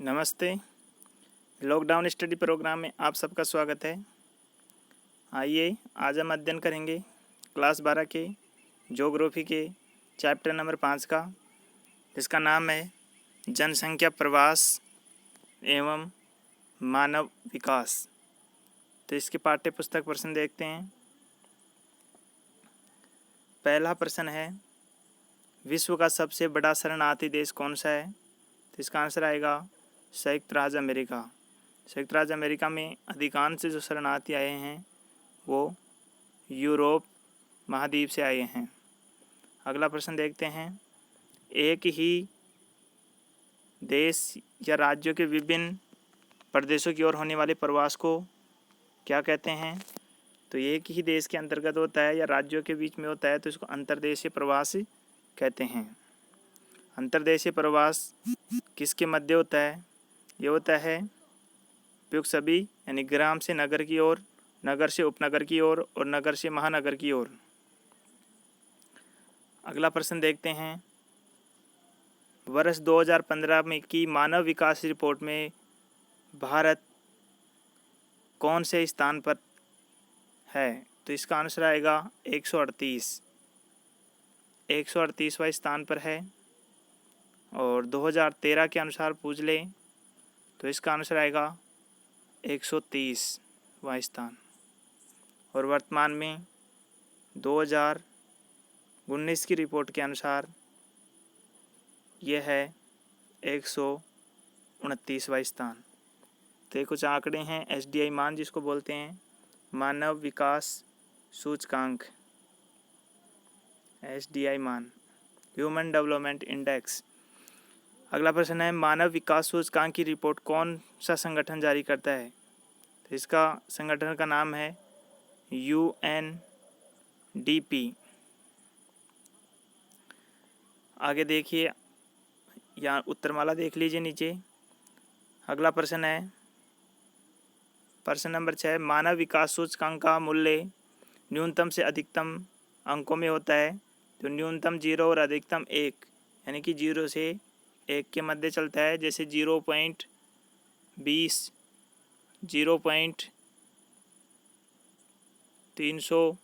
नमस्ते। Lockdown study programme में आप सबका स्वागत है। आइए आज हम अध्ययन करेंगे क्लास 12 के ज्योग्राफी के चैप्टर नंबर 5 का, जिसका नाम है जनसंख्या प्रवास एवं मानव विकास। तो इसके पाठ्य पुस्तक प्रश्न देखते हैं। पहला प्रश्न है, विश्व का सबसे बड़ा शरणार्थी देश कौन सा है? तो इसका आंसर आएगा संयुक्त राज्य अमेरिका। संयुक्त राज्य अमेरिका में अधिकांश जो शरणार्थी आए हैं वो यूरोप महाद्वीप से आए हैं। अगला प्रश्न देखते हैं, एक ही देश या राज्यों के विभिन्न प्रदेशों की ओर होने वाले प्रवास को क्या कहते हैं? तो एक ही देश के अंतर्गत होता है या राज्यों के बीच में होता है तो इसको अंतर्देशीय प्रवास कहते हैं। अंतर्देशीय प्रवास किसके मध्य होता है? ये होता है उपयुक्त सभी यानी ग्राम से नगर की ओर, नगर से उपनगर की ओर और नगर से महानगर की ओर। अगला प्रश्न देखते हैं, वर्ष 2015 में की मानव विकास रिपोर्ट में भारत कौन से स्थान पर है? तो इसका आंसर आएगा 138वां स्थान पर है। और 2013 के अनुसार पूछ लें तो इसका आंसर आएगा 130वां स्थान। और वर्तमान में 2019 की रिपोर्ट के अनुसार यह है 129वां स्थान। तो ये कुछ आंकड़े हैं SDI मान, जिसको बोलते हैं मानव विकास सूचकांक। SDI मान, ह्यूमन डेवलपमेंट इंडेक्स। अगला प्रश्न है, मानव विकास सूचकांक की रिपोर्ट कौन सा संगठन जारी करता है? तो इसका संगठन का नाम है UNDP। आगे देखिए, यहाँ उत्तरमाला देख लीजिए नीचे। अगला प्रश्न है प्रश्न नंबर 6, मानव विकास सूचकांक का मूल्य न्यूनतम से अधिकतम अंकों में होता है। तो न्यूनतम 0 और अधिकतम 1, यानी कि 0 से 1 के मध्य चलता है। जैसे 0.20, 0.300,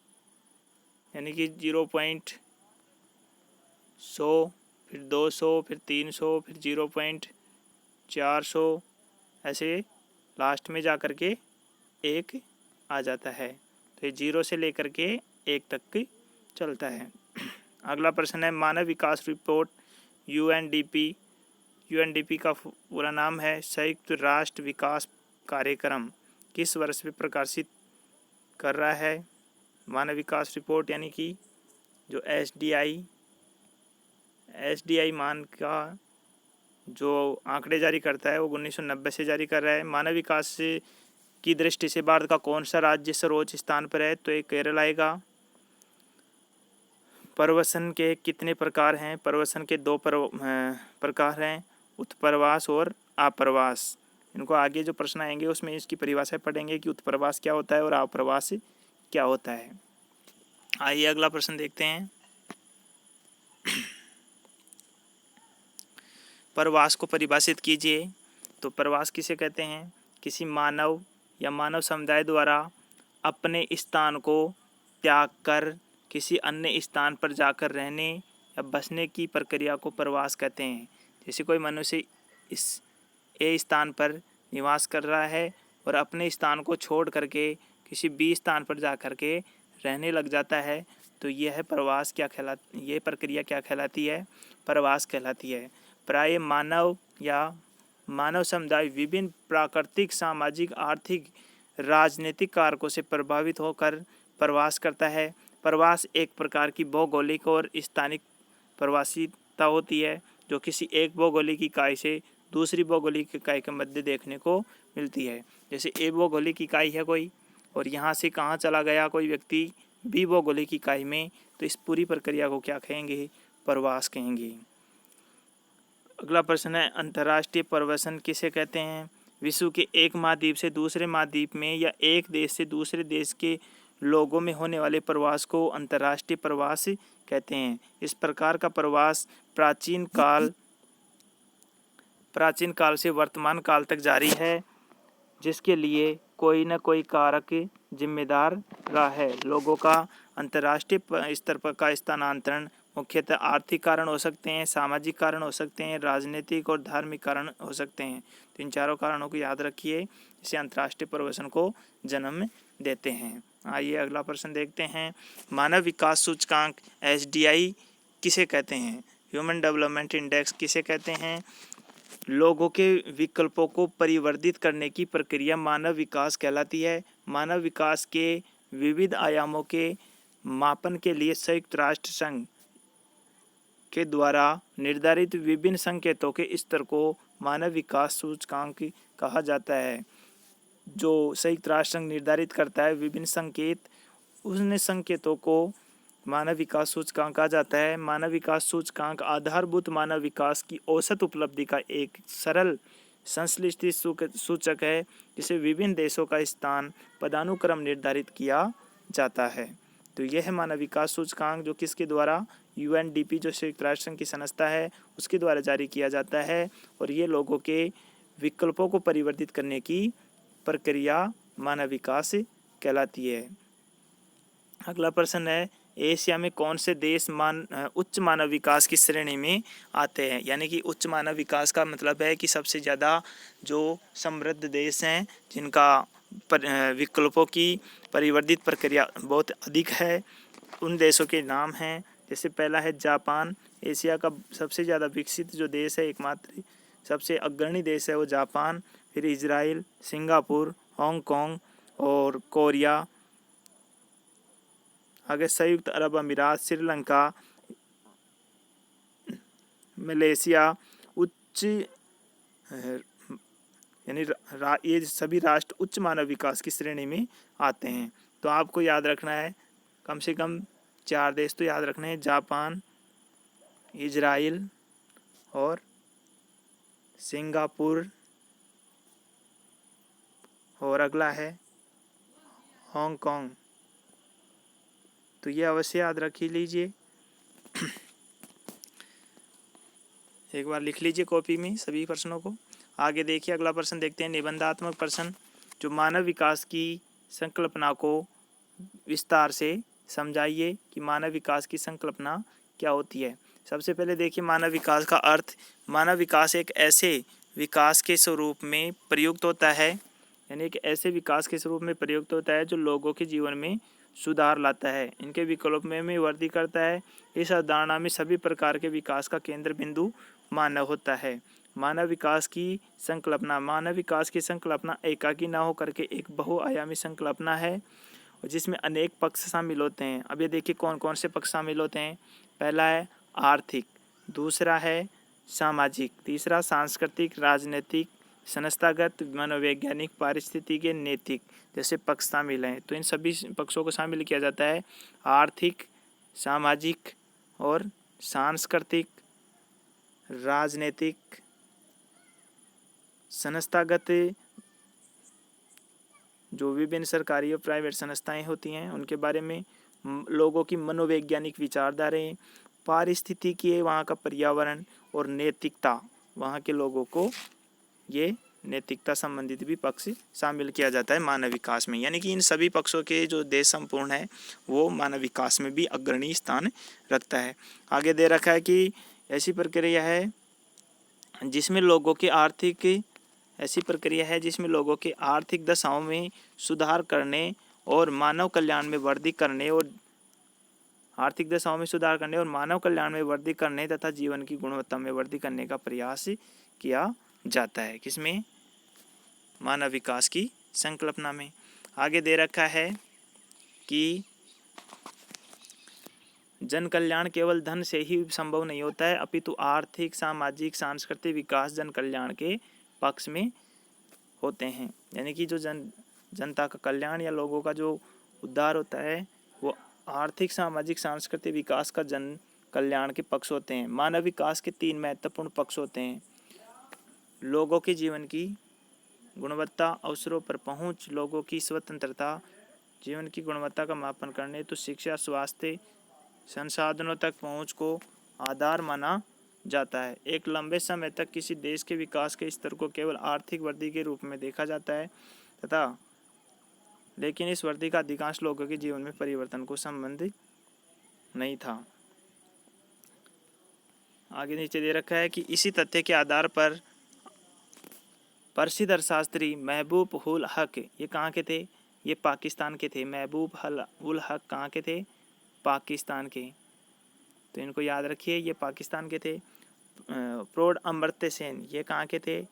यानी कि 0.100, फिर 200, फिर 300, फिर 0.400, ऐसे लास्ट में जा कर के 1 आ जाता है। तो ये 0 से लेकर के 1 तक चलता है। अगला प्रश्न है, मानव विकास रिपोर्ट UNDP का पूरा नाम है संयुक्त राष्ट्र विकास कार्यक्रम, किस वर्ष में प्रकाशित कर रहा है? मानव विकास रिपोर्ट यानी कि जो SDI मान का जो आंकड़े जारी करता है वो 1990 से जारी कर रहा है। मानव विकास की दृष्टि से भारत का कौन सा राज्य सर्वोच्च स्थान पर है? तो ये केरल आएगा। प्रवसन के कितने प्रकार हैं? प्रवसन के 2 प्रकार हैं, उत्प्रवास और आप्रवास। इनको आगे जो प्रश्न आएंगे उसमें इसकी परिभाषा पढ़ेंगे कि उत्प्रवास क्या होता है और आप्रवास क्या होता है। आइए अगला प्रश्न देखते हैं। प्रवास को परिभाषित कीजिए। तो प्रवास किसे कहते हैं? किसी मानव या मानव समुदाय द्वारा अपने स्थान को त्याग कर किसी अन्य स्थान पर जाकर रहने या बसने की प्रक्रिया को प्रवास कहते हैं। जैसे कोई मनुष्य इस A स्थान पर निवास कर रहा है और अपने स्थान को छोड़ करके किसी B स्थान पर जा कर के रहने लग जाता है, तो यह प्रवास ये प्रक्रिया क्या कहलाती है? प्रवास कहलाती है। प्राय मानव या मानव समुदाय विभिन्न प्राकृतिक, सामाजिक, आर्थिक, राजनीतिक कारकों से प्रभावित होकर प्रवास करता है। प्रवास एक प्रकार की भौगोलिक और स्थानिक प्रवासिता होती है, जो किसी एक भौगोलिक इकाई से दूसरी भौगोलिक इकाई के मध्य देखने को मिलती है। जैसे एक भौगोलिक इकाई है कोई, और यहाँ से कहाँ चला गया कोई व्यक्ति B भौगोलिक इकाई में, तो इस पूरी प्रक्रिया को क्या कहेंगे? प्रवास कहेंगे। अगला प्रश्न है, अंतर्राष्ट्रीय प्रवासन किसे कहते हैं? विश्व के एक महाद्वीप से दूसरे महाद्वीप में या एक देश से दूसरे देश के लोगों में होने वाले प्रवास को अंतर्राष्ट्रीय प्रवास कहते हैं। इस प्रकार का प्रवास प्राचीन काल प्राचीन काल से वर्तमान काल तक जारी है, जिसके लिए कोई न कोई कारक जिम्मेदार रहा है। लोगों का अंतर्राष्ट्रीय स्तर पर का स्थानांतरण मुख्यतः आर्थिक कारण हो सकते हैं, सामाजिक कारण हो सकते हैं, राजनीतिक और धार्मिक कारण हो सकते हैं। तो इन चारों कारणों को याद रखिए, इसे अंतर्राष्ट्रीय प्रवसन को जन्म देते हैं। आइए अगला प्रश्न देखते हैं। मानव विकास सूचकांक SDI किसे कहते हैं? ह्यूमन डेवलपमेंट इंडेक्स किसे कहते हैं? लोगों के विकल्पों को परिवर्धित करने की प्रक्रिया मानव विकास कहलाती है। मानव विकास के विविध आयामों के मापन के लिए संयुक्त राष्ट्र संघ के द्वारा निर्धारित विभिन्न संकेतों के स्तर को मानव विकास सूचकांक कहा जाता है। जो संयुक्त राष्ट्र संघ निर्धारित करता है विभिन्न संकेत, उन संकेतों को मानव विकास सूचकांक कहा जाता है। मानव विकास सूचकांक आधारभूत मानव विकास की औसत उपलब्धि का एक सरल संश्लिष्ट सूचक है, जिसे विभिन्न देशों का स्थान पदानुक्रम निर्धारित किया जाता है। तो यह है मानव विकास सूचकांक, जो किसके द्वारा, UNDP जो संयुक्त राष्ट्र संघ की संस्था है उसके द्वारा जारी किया जाता है। और ये लोगों के विकल्पों को परिवर्तित करने की प्रक्रिया मानव विकास कहलाती है। अगला प्रश्न है, एशिया में कौन से देश उच्च मानव विकास की श्रेणी में आते हैं? यानी कि उच्च मानव विकास का मतलब है कि सबसे ज़्यादा जो समृद्ध देश हैं, जिनका विकल्पों की परिवर्तित प्रक्रिया बहुत अधिक है, उन देशों के नाम हैं। जैसे पहला है जापान। एशिया का सबसे ज़्यादा विकसित जो देश है, एकमात्र सबसे अग्रणी देश है वो जापान। फिर इजराइल, सिंगापुर, हांगकांग और कोरिया। आगे संयुक्त अरब अमीरात, श्रीलंका, मलेशिया उच्च यानी ये सभी राष्ट्र उच्च मानव विकास की श्रेणी में आते हैं। तो आपको याद रखना है, कम से कम 4 देश तो याद रखने हैं, जापान, इजराइल और सिंगापुर, और अगला है हांगकांग। तो ये अवश्य याद रख लीजिए। एक बार लिख लीजिए कॉपी में सभी प्रश्नों को। आगे देखिए, अगला प्रश्न देखते हैं, निबंधात्मक प्रश्न, जो मानव विकास की संकल्पना को विस्तार से समझाइए कि मानव विकास की संकल्पना क्या होती है। सबसे पहले देखिए मानव विकास का अर्थ। मानव विकास एक ऐसे विकास के स्वरूप में प्रयुक्त होता है, यानी एक ऐसे विकास के स्वरूप में प्रयुक्त होता है जो लोगों के जीवन में सुधार लाता है, इनके विकल्प में वृद्धि करता है। इस अवधारणा में सभी प्रकार के विकास का केंद्र बिंदु मानव होता है। मानव विकास की संकल्पना एकाकी न होकर के एक बहुआयामी संकल्पना है, जिसमें अनेक पक्ष शामिल होते हैं। अब ये देखिए कौन कौन से पक्ष शामिल होते हैं। पहला है आर्थिक, दूसरा है सामाजिक, तीसरा सांस्कृतिक, राजनीतिक, संस्थागत, मनोवैज्ञानिक, पारिस्थितिकी, नैतिक जैसे पक्ष शामिल हैं। तो इन सभी पक्षों को शामिल किया जाता है। आर्थिक, सामाजिक और सांस्कृतिक, राजनीतिक, संस्थागत, जो विभिन्न सरकारी और प्राइवेट संस्थाएं होती हैं उनके बारे में, लोगों की मनोवैज्ञानिक विचारधाराएं, पारिस्थितिकी वहाँ का पर्यावरण, और नैतिकता, वहाँ के लोगों को ये नैतिकता संबंधित भी पक्ष शामिल किया जाता है मानव विकास में। यानी कि इन सभी पक्षों के जो देश संपूर्ण है वो मानव विकास में भी अग्रणी स्थान रखता है। आगे दे रखा है कि ऐसी प्रक्रिया है जिसमें लोगों के आर्थिक दशाओं में सुधार करने और मानव कल्याण में वृद्धि करने तथा जीवन की गुणवत्ता में वृद्धि करने का प्रयास किया जाता है। किसमें? मानव विकास की संकल्पना में। आगे दे रखा है कि जन कल्याण केवल धन से ही संभव नहीं होता है, अपितु आर्थिक, सामाजिक, सांस्कृतिक विकास जन कल्याण के पक्ष में होते हैं। यानी कि जो जनता का कल्याण या लोगों का जो उद्धार होता है वो आर्थिक, सामाजिक, सांस्कृतिक विकास का जन कल्याण के पक्ष होते हैं। मानव विकास के 3 महत्वपूर्ण पक्ष होते हैं। लोगों के जीवन की गुणवत्ता, अवसरों पर पहुंच, लोगों की स्वतंत्रता, जीवन की गुणवत्ता का मापन करने तो शिक्षा, स्वास्थ्य, संसाधनों तक पहुंच को आधार माना जाता है। एक लंबे समय तक किसी देश के विकास के स्तर को केवल आर्थिक वृद्धि के रूप में देखा जाता है तथा लेकिन इस वृद्धि का अधिकांश लोगों के जीवन में परिवर्तन को संबंधित नहीं था। आगे नीचे दे रखा है कि इसी तथ्य के आधार पर प्रसिद्ध अर्थशास्त्री महबूब उल हक, ये कहाँ के थे? ये पाकिस्तान के थे। महबूब उल हक कहाँ के थे? पाकिस्तान के। तो इनको याद रखिए, ये पाकिस्तान के थे। प्रौढ़ अमर्त्य सेन, ये कहाँ के थे?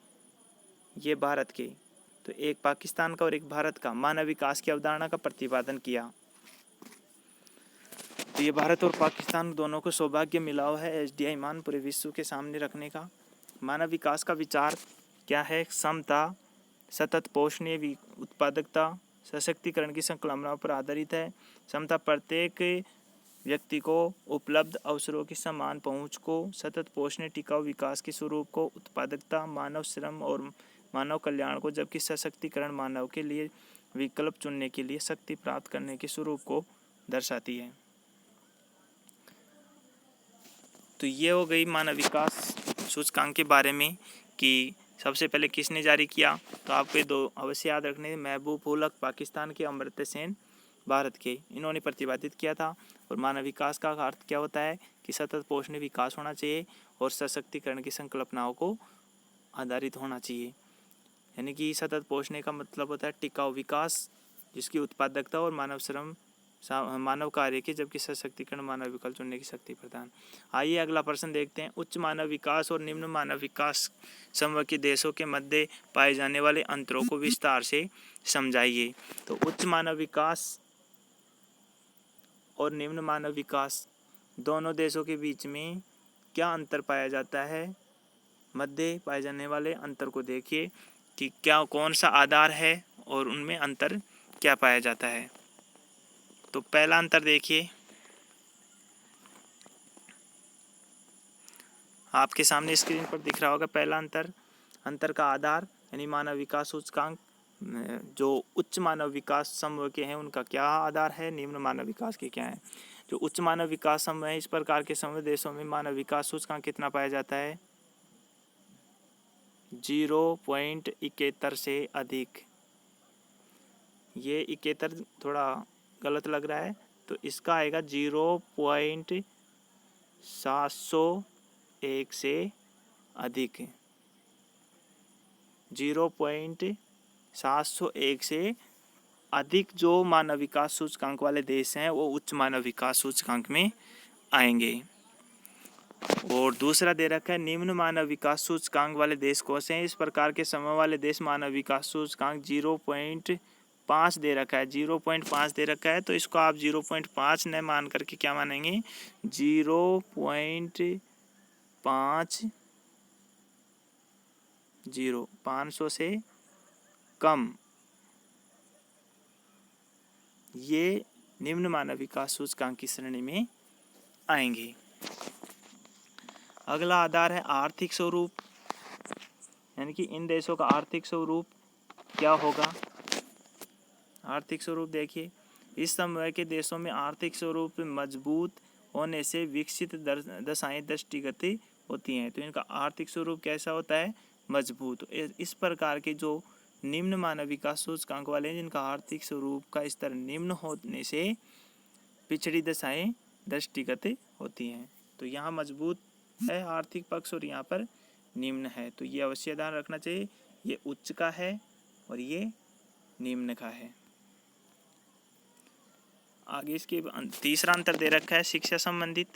ये भारत के। तो एक पाकिस्तान का और एक भारत का मानव विकास की अवधारणा का प्रतिपादन किया। तो ये भारत और पाकिस्तान दोनों को सौभाग्य मिला हुआ है एसडीआई मान पूरे विश्व के सामने रखने का। मानव विकास का विचार क्या है? समता, सतत पोषणीय उत्पादकता, सशक्तिकरण की संकल्पनाओं पर आधारित है। समता प्रत्येक व्यक्ति को उपलब्ध अवसरों की समान पहुंच को, सतत पोषणीय टिकाऊ विकास के स्वरूप को, उत्पादकता मानव श्रम और मानव कल्याण को, जबकि सशक्तिकरण मानव के लिए विकल्प चुनने के लिए शक्ति प्राप्त करने के स्वरूप को दर्शाती है। तो ये हो गई मानव विकास सूचकांक के बारे में कि सबसे पहले किसने जारी किया। तो आपको दो अवश्य याद रखने, महबूब उल हक पाकिस्तान के, अमर्त्य सेन भारत के, इन्होंने प्रतिपादित किया था। और मानव विकास का अर्थ क्या होता है कि सतत पोषणीय विकास होना चाहिए और सशक्तिकरण की संकल्पनाओं को आधारित होना चाहिए। यानी कि सतत पोषणीय का मतलब होता है टिकाऊ विकास जिसकी उत्पादकता और मानव श्रम मानव कार्य के, जबकि सशक्तिकरण मानव विकल्प चुनने की शक्ति प्रदान। आइए अगला प्रश्न देखते हैं। उच्च मानव विकास और निम्न मानव विकास समूह के देशों के मध्य पाए जाने वाले अंतरों को विस्तार से समझाइए। तो उच्च मानव विकास और निम्न मानव विकास दोनों देशों के बीच में क्या अंतर पाया जाता है? मध्य पाए जाने वाले अंतर को देखिए कि क्या कौन सा आधार है और उनमें अंतर क्या पाया जाता है। तो पहला अंतर देखिए, आपके सामने स्क्रीन पर दिख रहा होगा। पहला अंतर का आधार यानी मानव विकास सूचकांक जो उच्च मानव विकास समूह के हैं उनका क्या आधार है, निम्न मानव विकास के क्या है। जो उच्च मानव विकास समूह है, इस प्रकार के समूह देशों में मानव विकास सूचकांक कितना पाया जाता है? 0.71 से अधिक। ये 71 थोड़ा गलत लग रहा है, तो इसका आएगा 0.701 से अधिक। 0.701 से अधिक जो मानव विकास सूचकांक वाले देश हैं वो उच्च मानव विकास सूचकांक में आएंगे। और दूसरा दे रखा है निम्न मानव विकास सूचकांक वाले देश कौन से हैं? इस प्रकार के समूह वाले देश मानव विकास सूचकांक 0.5 दे रखा है। 0.5 दे रखा है, तो इसको आप 0.5 न मान करके क्या मानेंगे? 0.50 500 से कम, ये निम्न मानव विकास सूचकांक की श्रेणी में आएंगे। अगला आधार है आर्थिक स्वरूप, यानी कि इन देशों का आर्थिक स्वरूप क्या होगा। आर्थिक स्वरूप देखिए, इस समूह के देशों में आर्थिक स्वरूप मजबूत होने से विकसित दशाएं दृष्टिगत होती हैं। तो इनका आर्थिक स्वरूप कैसा होता है? मजबूत। इस प्रकार के जो निम्न मानव विकास सूचकांक वाले हैं जिनका आर्थिक स्वरूप का स्तर निम्न होने से पिछड़ी दशाएं दृष्टिगत होती हैं। तो यहाँ मजबूत है आर्थिक पक्ष और यहाँ पर निम्न है, तो ये अवश्य ध्यान रखना चाहिए। ये उच्च का है और ये निम्न का है। आगे इसके तीसरा अंतर दे रखा है शिक्षा संबंधित।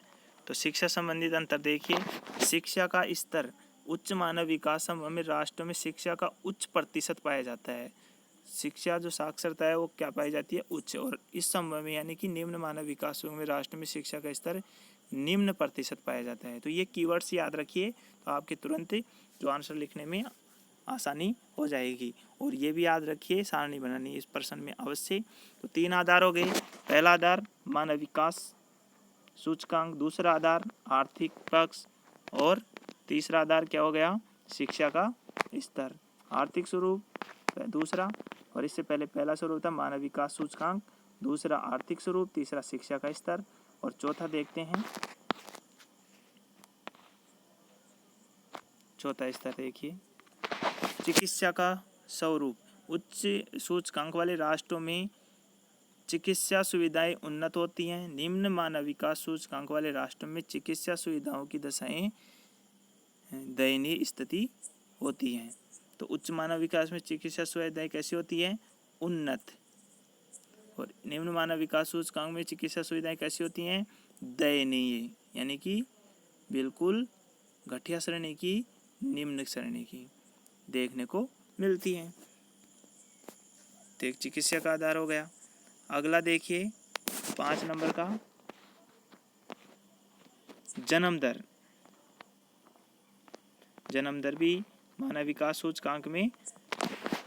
तो शिक्षा संबंधित अंतर देखिए, शिक्षा का स्तर उच्च मानव विकास समूह में राष्ट्रों में शिक्षा का उच्च प्रतिशत पाया जाता है। शिक्षा जो साक्षरता है वो क्या पाई जाती है? उच्च। और इस समूह में यानी कि निम्न मानव विकास समूह में राष्ट्र में शिक्षा का स्तर निम्न प्रतिशत पाया जाता है। तो ये कीवर्ड्स याद रखिए, तो आपके तुरंत जो आंसर लिखने में आसानी हो जाएगी। और ये भी याद रखिए सारणी बनानी इस प्रश्न में अवश्य। तो 3 आधार हो गए। पहला आधार मानव विकास सूचकांक, दूसरा आधार आर्थिक पक्ष और तीसरा आधार क्या हो गया? शिक्षा का स्तर। आर्थिक स्वरूप दूसरा, और इससे पहले पहला स्वरूप था मानव विकास सूचकांक, दूसरा आर्थिक स्वरूप, तीसरा शिक्षा का स्तर और चौथा देखते हैं चौथा स्तर देखिए, चिकित्सा का स्वरूप। उच्च सूचकांक वाले राष्ट्रों में चिकित्सा सुविधाएं उन्नत होती हैं। निम्न मानव विकास सूचकांक वाले राष्ट्रों में चिकित्सा सुविधाओं की दशाएं दयनीय स्थिति होती हैं। तो उच्च मानव विकास में चिकित्सा सुविधाएं कैसी होती है? उन्नत। और निम्न मानव विकास सूचकांक में चिकित्सा सुविधाएं कैसी होती हैं? दयनीय, यानी कि बिल्कुल घटिया श्रेणी की, निम्न श्रेणी की देखने को मिलती हैं। तो एक चिकित्सा का आधार हो गया। अगला देखिए 5 नंबर का जन्म दर। जन्म दर भी मानव विकास सूचकांक में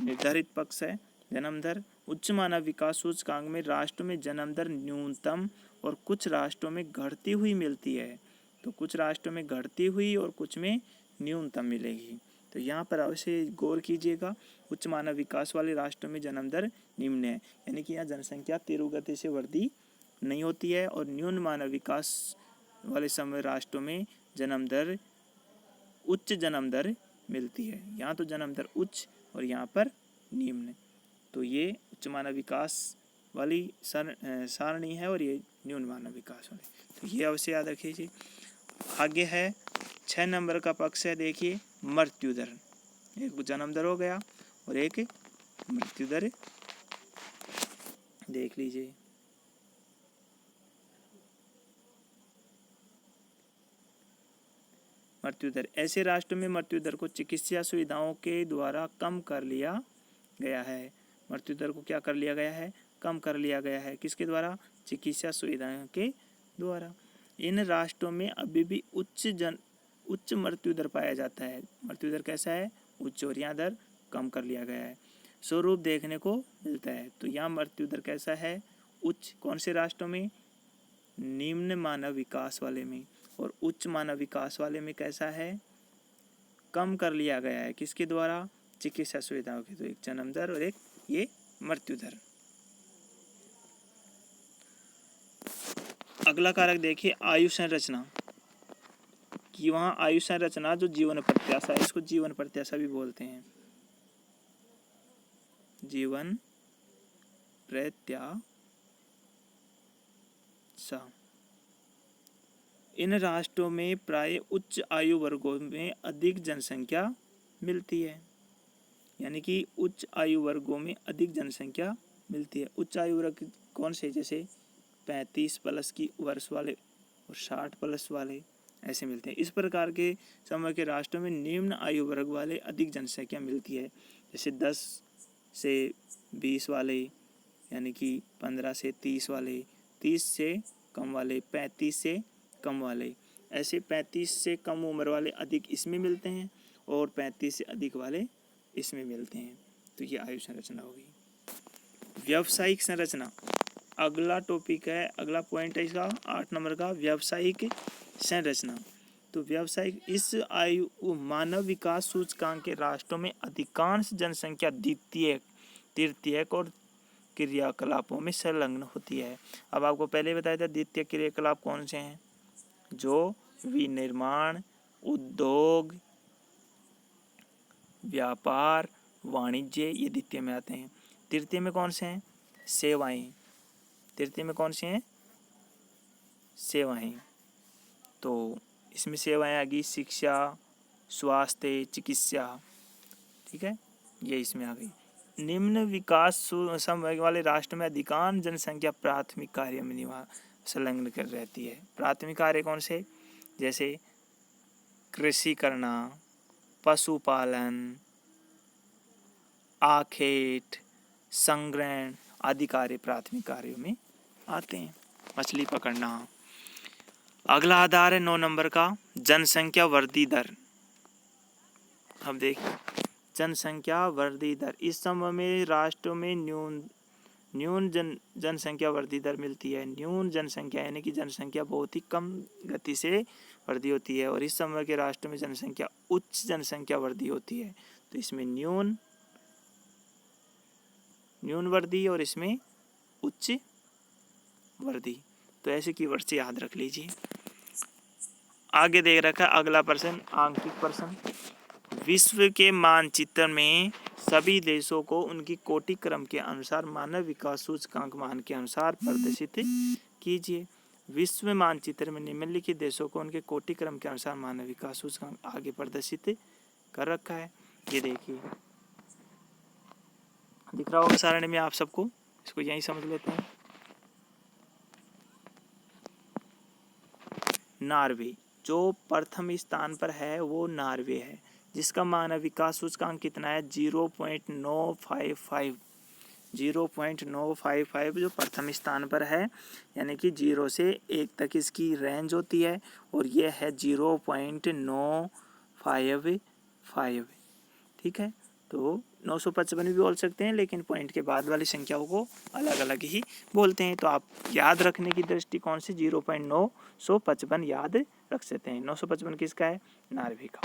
निर्धारित पक्ष है। जन्म दर उच्च मानव विकास सूचकांक में राष्ट्रों में जन्म दर न्यूनतम और कुछ राष्ट्रों में घटती हुई मिलती है। तो कुछ राष्ट्रों में घटती हुई और कुछ में न्यूनतम मिलेगी। तो यहाँ पर अवश्य गौर कीजिएगा, उच्च मानव विकास वाले राष्ट्रों में जन्म दर निम्न है, यानी कि यहाँ जनसंख्या तीव्र गति से वृद्धि नहीं होती है। और न्यून मानव विकास वाले समय राष्ट्रों में जन्म दर उच्च जन्म दर मिलती है। यहाँ तो जन्म दर उच्च और यहाँ पर निम्न। तो ये उच्च मानव विकास वाली सारणी है और ये न्यून मानव विकास वाली, तो ये अवश्य याद रखिए। आगे है 6 नंबर का पक्ष है, देखिए मृत्यु दर। एक जन्म दर हो गया और एक मृत्यु दर देख लीजिए। मृत्यु दर, ऐसे राष्ट्रों में मृत्यु दर को चिकित्सा सुविधाओं के द्वारा कम कर लिया गया है। मृत्यु दर को क्या कर लिया गया है? कम कर लिया गया है। किसके द्वारा? चिकित्सा सुविधाओं के द्वारा। इन राष्ट्रों में अभी भी उच्च मृत्यु दर पाया जाता है। मृत्यु दर कैसा है? उच्च, और यहाँ दर कम कर लिया गया है। स्वरूप देखने को मिलता है। तो यहाँ मृत्यु दर कैसा है? उच्च। कौन से राष्ट्रों में? निम्न मानव विकास वाले में। और उच्च मानव विकास वाले में कैसा है? कम कर लिया गया है। किसके द्वारा? चिकित्सा सुविधाओं की। तो एक जन्म दर और एक ये मृत्यु दर। अगला कारक देखिए आयु संरचना, कि वहाँ आयु संरचना जो जीवन प्रत्याशा है, इसको जीवन प्रत्याशा भी बोलते हैं। जीवन प्रत्याशा। इन राष्ट्रों में प्राय उच्च आयु वर्गों में अधिक जनसंख्या मिलती है, यानी कि उच्च आयु वर्गों में अधिक जनसंख्या मिलती है। उच्च आयु वर्ग कौन से? जैसे 35 प्लस की वर्ष वाले और 60 प्लस वाले ऐसे मिलते हैं। इस प्रकार के समय के राष्ट्रों में निम्न आयु वर्ग वाले अधिक जनसंख्या मिलती है। जैसे 10 से 20 वाले, यानी कि 15 से 30 वाले, 30 से कम वाले, 35 से कम वाले। ऐसे 35 से कम उम्र वाले अधिक इसमें मिलते हैं और 35 से अधिक वाले इसमें मिलते हैं। तो ये आयु संरचना होगी। व्यावसायिक संरचना अगला टॉपिक है, अगला पॉइंट है इसका 8 नंबर का, व्यावसायिक संरचना। तो व्यावसायिक, इस आयु मानव विकास सूचकांक के राष्ट्रों में अधिकांश जनसंख्या द्वितीयक, तृतीयक और क्रियाकलापों में संलग्न होती है। अब आपको पहले बताया था द्वितीयक क्रियाकलाप कौन से हैं? जो विनिर्माण, उद्योग, व्यापार, वाणिज्य, ये द्वितीय में आते हैं। तृतीय में कौन से हैं? सेवाएं। तृतीय में कौन से हैं? सेवाएं। तो इसमें सेवाएं आ गई शिक्षा, स्वास्थ्य, चिकित्सा, ठीक है, ये इसमें आ गई। निम्न विकास समूह वाले राष्ट्र में अधिकांश जनसंख्या प्राथमिक कार्य में संलग्न कर रहती है। प्राथमिक कार्य कौन से? जैसे कृषि करना, पशुपालन, आखेट, संग्रहण आदि कार्य प्राथमिक कार्यों में आते हैं। मछली पकड़ना। अगला आधार है 9 नंबर का, जनसंख्या वृद्धि दर। अब देखिए जनसंख्या वृद्धि दर, इस समय में राष्ट्रों में न्यून जनसंख्या वृद्धि दर मिलती है। न्यून जनसंख्या यानी कि जनसंख्या बहुत ही कम गति से वृद्धि होती है, और इस समय के राष्ट्रों में जनसंख्या उच्च जनसंख्या वृद्धि होती है। तो इसमें न्यून वृद्धि और इसमें उच्च वृद्धि। तो ऐसे कीवर्ड से याद रख लीजिए। आगे देख रखा है अगला प्रश्न, आंकिक प्रश्न। विश्व के मानचित्र में सभी देशों को उनकी कोटि क्रम के अनुसार मानव विकास सूचकांक मान के अनुसार प्रदर्शित कीजिए। विश्व मानचित्र में निम्नलिखित देशों को उनके कोटि क्रम के अनुसार मानव विकास सूचकांक आगे प्रदर्शित कर रखा है। ये देखिए दिख रहा होगा सारणी में आप सबको, इसको यहीं समझ लेते हैं। नॉर्वे जो प्रथम स्थान पर है वो नॉर्वे है, जिसका मानव विकास सूचकांक कितना है 0.955। 0.955 जो प्रथम स्थान पर है, यानी कि 0 से 1 तक इसकी रेंज होती है और ये है 0.955। ठीक है, तो 955 भी बोल सकते हैं, लेकिन पॉइंट के बाद वाली संख्याओं को अलग अलग ही बोलते हैं। तो आप याद रखने की दृष्टिकोण से 0.955 याद रख सकते हैं। 955 किसका है? नॉर्वे का,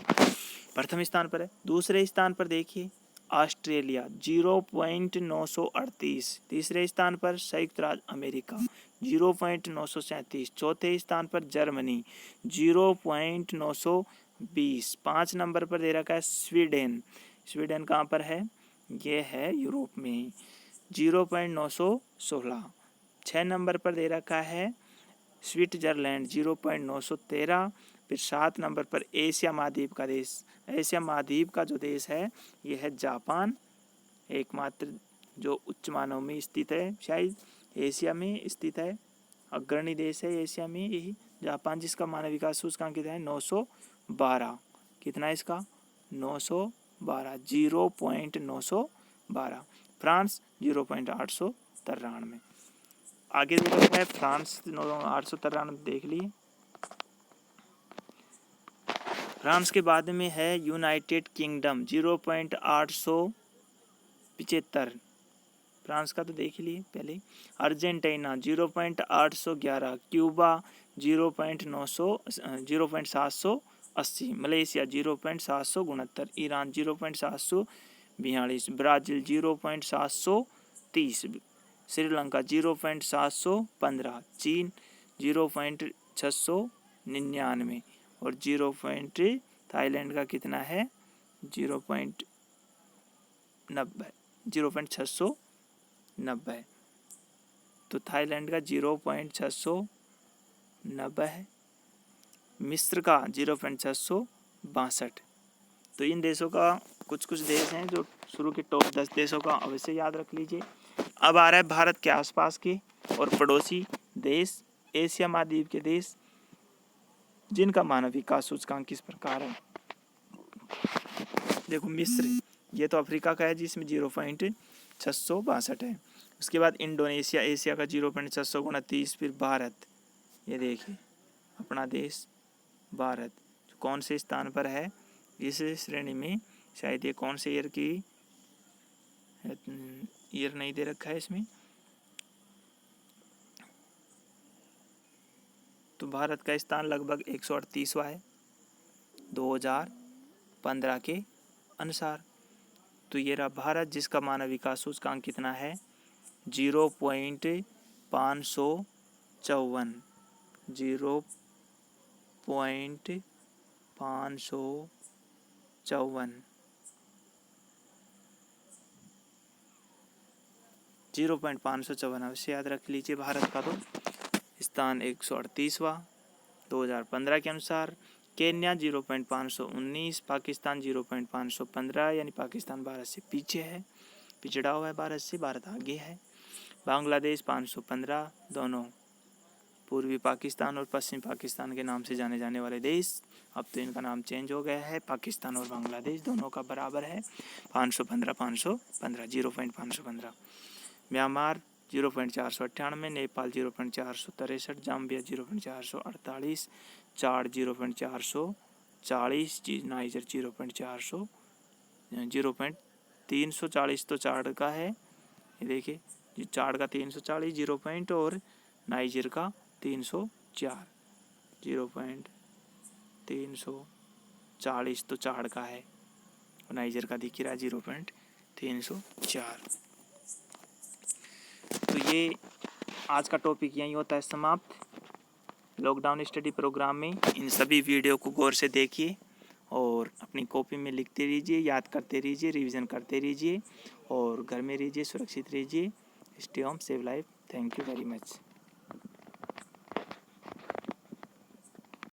प्रथम स्थान पर है। दूसरे स्थान पर देखिए ऑस्ट्रेलिया 0.938। तीसरे स्थान पर संयुक्त राज्य अमेरिका 0.937। चौथे स्थान पर जर्मनी 0.920। 5 नंबर पर दे रखा है स्वीडन। स्वीडन कहाँ पर है? ये है यूरोप में, 0.916। 6 नंबर पर दे रखा है स्विट्जरलैंड 0.913। फिर 7 नंबर पर एशिया महाद्वीप का देश, एशिया महाद्वीप का जो देश है ये है जापान, एकमात्र जो उच्च मानव में स्थित है, शायद एशिया में स्थित है, अग्रणी देश है एशिया में यही जापान, जिसका मानव विकास सूचकांक कितना है 912। कितना है इसका? 912, 0.912। फ्रांस 0.893। आगे दे रखा है फ्रांस 893, देख लिए। फ्रांस के बाद में है यूनाइटेड किंगडम 0.875। फ्रांस का तो देख लिए पहले। Argentina 0.811। Cuba 0.780। Malaysia 0.769। Iran 0.742। Brazil 0.730। Sri Lanka 0.715। चीन 0.699 और थाईलैंड का कितना है 0.690। तो थाईलैंड का 0.690 है, मिस्र का 0.662। तो इन देशों का कुछ देश हैं जो शुरू के टॉप 10 देशों का अवश्य याद रख लीजिए। अब आ रहा है भारत के आसपास के और पड़ोसी देश, एशिया महाद्वीप के देश, जिनका मानव विकास सूचकांक किस प्रकार है। देखो मिस्र, ये तो अफ्रीका का है जिसमें 0.662 है। उसके बाद इंडोनेशिया एशिया का 0.629। फिर भारत, ये देखिए अपना देश भारत कौन से स्थान पर है इस श्रेणी में, शायद ये कौन से ईयर नहीं दे रखा है इसमें। तो भारत का स्थान लगभग 138वां है 2015 के अनुसार। तो ये रहा भारत, जिसका मानव विकास सूचकांक कितना है 0.554। 0.554। 0.554 अवश्य याद रख लीजिए। भारत का तो स्थान 138वां 2015 के अनुसार। केन्या 0.519। पाकिस्तान 0.515, यानी पाकिस्तान भारत से पीछे है, पिछड़ा हुआ है भारत से, भारत आगे है। बांग्लादेश 515। दोनों पूर्वी पाकिस्तान और पश्चिमी पाकिस्तान के नाम से जाने जाने वाले देश, अब तो इनका नाम चेंज हो गया है। पाकिस्तान और बांग्लादेश दोनों का बराबर है 515 0.515। म्यांमार 0.498। नेपाल 0.463। जाम्बिया 0.448। चाड 0.440। नाइजर 0.340। तो चाड का है, ये देखिए चाड का 340 0 पॉइंट, और नाइजर का 304 0.340। तो चाड का है और नाइजर का दिख रहा है 0.304। तो ये आज का टॉपिक यहीं होता है समाप्त। लॉकडाउन स्टडी प्रोग्राम में इन सभी वीडियो को गौर से देखिए और अपनी कॉपी में लिखते रहिए, याद करते रहिए, रिवीजन करते रहिए और घर में रहिए, सुरक्षित रहिए। Stay home, save life. Thank you very much.